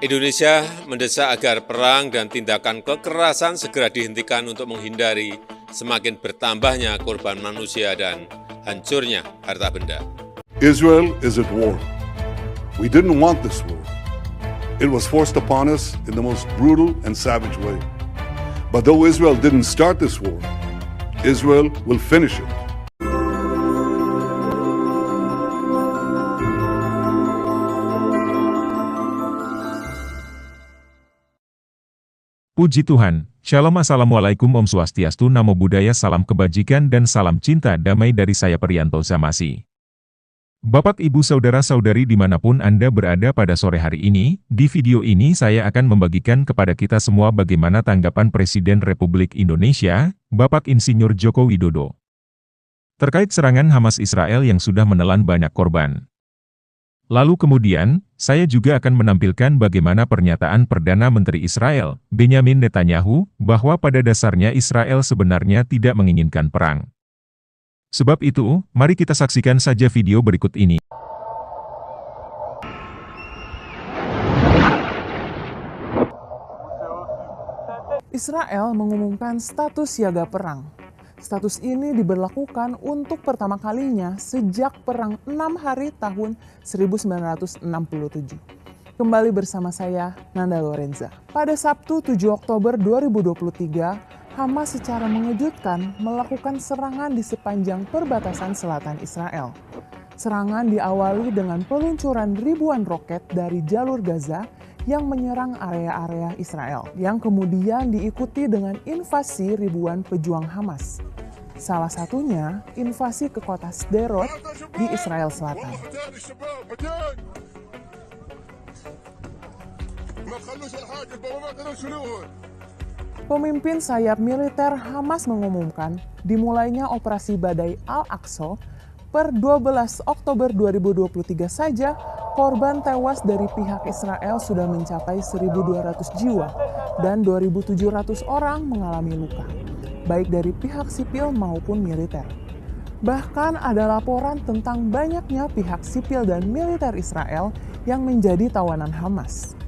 Indonesia mendesak agar perang dan tindakan kekerasan segera dihentikan untuk menghindari semakin bertambahnya korban manusia dan hancurnya harta benda. Israel is at war. We didn't want this war. It was forced upon us in the most brutal and savage way. But though Israel didn't start this war, Israel will finish it. Puji Tuhan, Shalom Assalamualaikum Om Swastiastu Namo Buddhaya Salam Kebajikan dan Salam Cinta Damai dari saya Priyanto Samasi. Bapak Ibu Saudara-saudari dimanapun Anda berada pada sore hari ini, di video ini saya akan membagikan kepada kita semua bagaimana tanggapan Presiden Republik Indonesia, Bapak Insinyur Joko Widodo, terkait serangan Hamas Israel yang sudah menelan banyak korban. Lalu kemudian, saya juga akan menampilkan bagaimana pernyataan Perdana Menteri Israel, Benyamin Netanyahu, bahwa pada dasarnya Israel sebenarnya tidak menginginkan perang. Sebab itu, mari kita saksikan saja video berikut ini. Israel mengumumkan status siaga perang. Status ini diberlakukan untuk pertama kalinya sejak Perang 6 Hari tahun 1967. Kembali bersama saya, Nanda Lorenza. Pada Sabtu 7 Oktober 2023, Hamas secara mengejutkan melakukan serangan di sepanjang perbatasan selatan Israel. Serangan diawali dengan peluncuran ribuan roket dari jalur Gaza yang menyerang area-area Israel, yang kemudian diikuti dengan invasi ribuan pejuang Hamas. Salah satunya invasi ke kota Sderot di Israel Selatan. Pemimpin sayap militer Hamas mengumumkan dimulainya operasi Badai Al-Aqsa per 12 Oktober 2023 saja. Korban tewas dari pihak Israel sudah mencapai 1.200 jiwa dan 2.700 orang mengalami luka, baik dari pihak sipil maupun militer. Bahkan ada laporan tentang banyaknya pihak sipil dan militer Israel yang menjadi tawanan Hamas.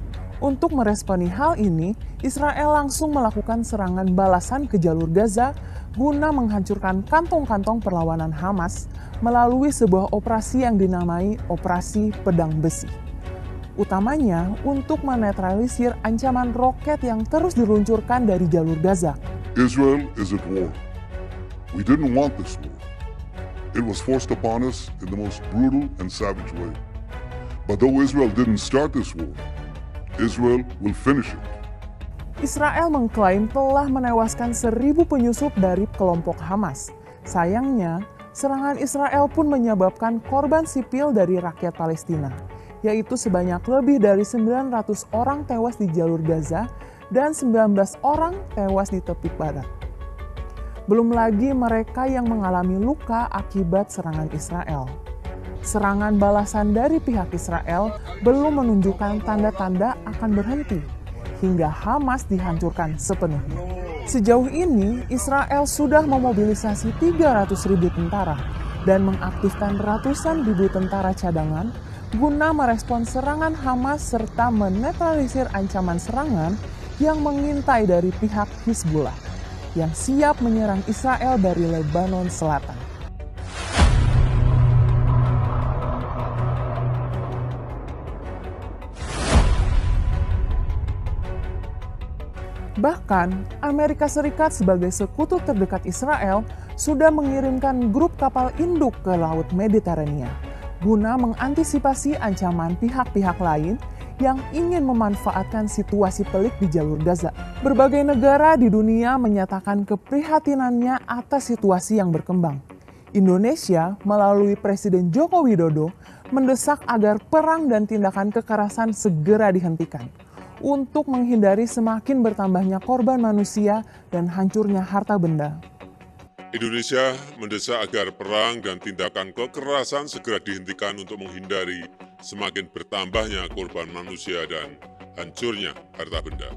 Untuk meresponi hal ini, Israel langsung melakukan serangan balasan ke jalur Gaza guna menghancurkan kantong-kantong perlawanan Hamas melalui sebuah operasi yang dinamai Operasi Pedang Besi. Utamanya untuk menetralisir ancaman roket yang terus diluncurkan dari jalur Gaza. Israel is at war. We didn't want this war. It was forced upon us in the most brutal and savage way. But though Israel didn't start this war, Israel will finish it. Israel mengklaim telah menewaskan 1.000 penyusup dari kelompok Hamas. Sayangnya, serangan Israel pun menyebabkan korban sipil dari rakyat Palestina, yaitu sebanyak lebih dari 900 orang tewas di jalur Gaza dan 19 orang tewas di tepi barat. Belum lagi mereka yang mengalami luka akibat serangan Israel. Serangan balasan dari pihak Israel belum menunjukkan tanda-tanda akan berhenti, hingga Hamas dihancurkan sepenuhnya. Sejauh ini, Israel sudah memobilisasi 300.000 tentara dan mengaktifkan ratusan ribu tentara cadangan guna merespons serangan Hamas serta menetralisir ancaman serangan yang mengintai dari pihak Hizbullah yang siap menyerang Israel dari Lebanon Selatan. Bahkan, Amerika Serikat sebagai sekutu terdekat Israel sudah mengirimkan grup kapal induk ke Laut Mediterania guna mengantisipasi ancaman pihak-pihak lain yang ingin memanfaatkan situasi pelik di jalur Gaza. Berbagai negara di dunia menyatakan keprihatinannya atas situasi yang berkembang. Indonesia melalui Presiden Joko Widodo mendesak agar perang dan tindakan kekerasan segera dihentikan untuk menghindari semakin bertambahnya korban manusia dan hancurnya harta benda. Indonesia mendesak agar perang dan tindakan kekerasan segera dihentikan untuk menghindari semakin bertambahnya korban manusia dan hancurnya harta benda.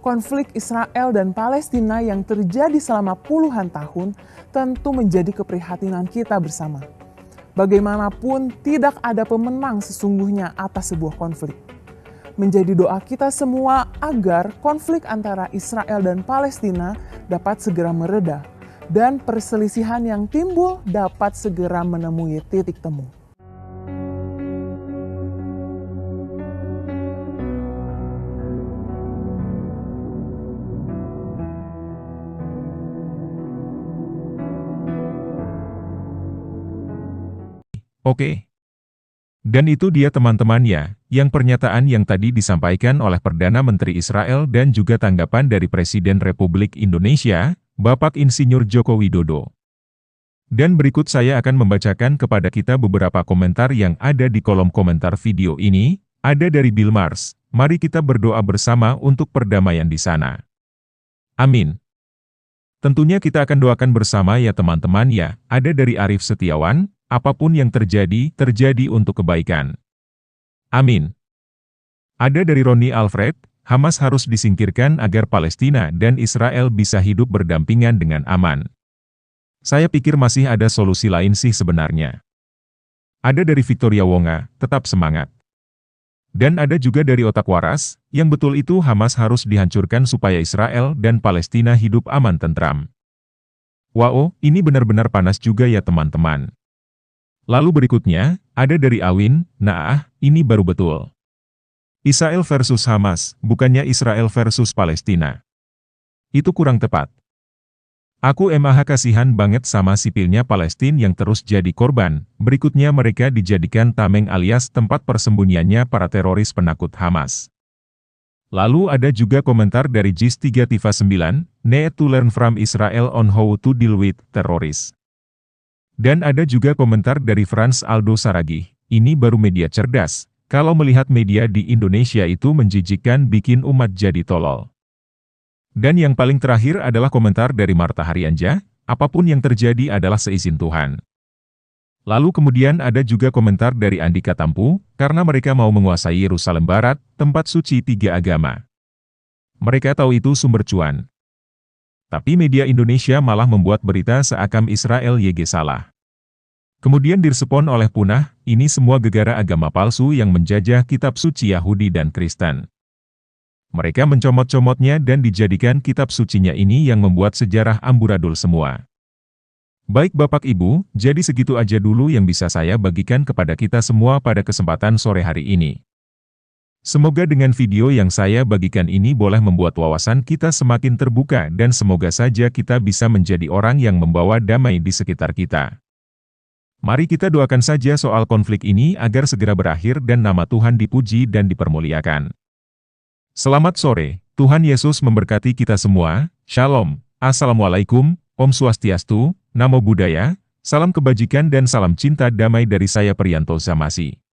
Konflik Israel dan Palestina yang terjadi selama puluhan tahun tentu menjadi keprihatinan kita bersama. Bagaimanapun, tidak ada pemenang sesungguhnya atas sebuah konflik. Menjadi doa kita semua agar konflik antara Israel dan Palestina dapat segera mereda dan perselisihan yang timbul dapat segera menemui titik temu. Oke. Dan itu dia teman-temannya, yang pernyataan yang tadi disampaikan oleh Perdana Menteri Israel dan juga tanggapan dari Presiden Republik Indonesia, Bapak Insinyur Joko Widodo. Dan berikut saya akan membacakan kepada kita beberapa komentar yang ada di kolom komentar video ini, ada dari Bill Mars. Mari kita berdoa bersama untuk perdamaian di sana. Amin. Tentunya kita akan doakan bersama ya teman-teman ya, ada dari Arif Setiawan. Apapun yang terjadi, terjadi untuk kebaikan. Amin. Ada dari Roni Alfred, Hamas harus disingkirkan agar Palestina dan Israel bisa hidup berdampingan dengan aman. Saya pikir masih ada solusi lain sih sebenarnya. Ada dari Victoria Wonga, tetap semangat. Dan ada juga dari Otak Waras, yang betul itu Hamas harus dihancurkan supaya Israel dan Palestina hidup aman tentram. Wow, ini benar-benar panas juga ya teman-teman. Lalu berikutnya, ada dari Awin, nah ini baru betul. Israel versus Hamas, bukannya Israel versus Palestina. Itu kurang tepat. Aku emang kasihan banget sama sipilnya Palestina yang terus jadi korban, berikutnya mereka dijadikan tameng alias tempat persembunyiannya para teroris penakut Hamas. Lalu ada juga komentar dari JIS 3 Tifa 9, Need to learn from Israel on how to deal with terrorists. Dan ada juga komentar dari Frans Aldo Saragih, ini baru media cerdas, kalau melihat media di Indonesia itu menjijikkan bikin umat jadi tolol. Dan yang paling terakhir adalah komentar dari Marta Harianja, apapun yang terjadi adalah seizin Tuhan. Lalu kemudian ada juga komentar dari Andika Tampu, karena mereka mau menguasai Yerusalem Barat, tempat suci tiga agama. Mereka tahu itu sumber cuan. Tapi media Indonesia malah membuat berita seakan Israel YG salah. Kemudian direspon oleh Punah, ini semua gegara agama palsu yang menjajah kitab suci Yahudi dan Kristen. Mereka mencomot-comotnya dan dijadikan kitab sucinya ini yang membuat sejarah amburadul semua. Baik Bapak Ibu, jadi segitu aja dulu yang bisa saya bagikan kepada kita semua pada kesempatan sore hari ini. Semoga dengan video yang saya bagikan ini boleh membuat wawasan kita semakin terbuka dan semoga saja kita bisa menjadi orang yang membawa damai di sekitar kita. Mari kita doakan saja soal konflik ini agar segera berakhir dan nama Tuhan dipuji dan dipermuliakan. Selamat sore, Tuhan Yesus memberkati kita semua, Shalom, Assalamualaikum, Om Swastiastu, Namo Buddhaya, salam kebajikan dan salam cinta damai dari saya Priyanto Zamasi.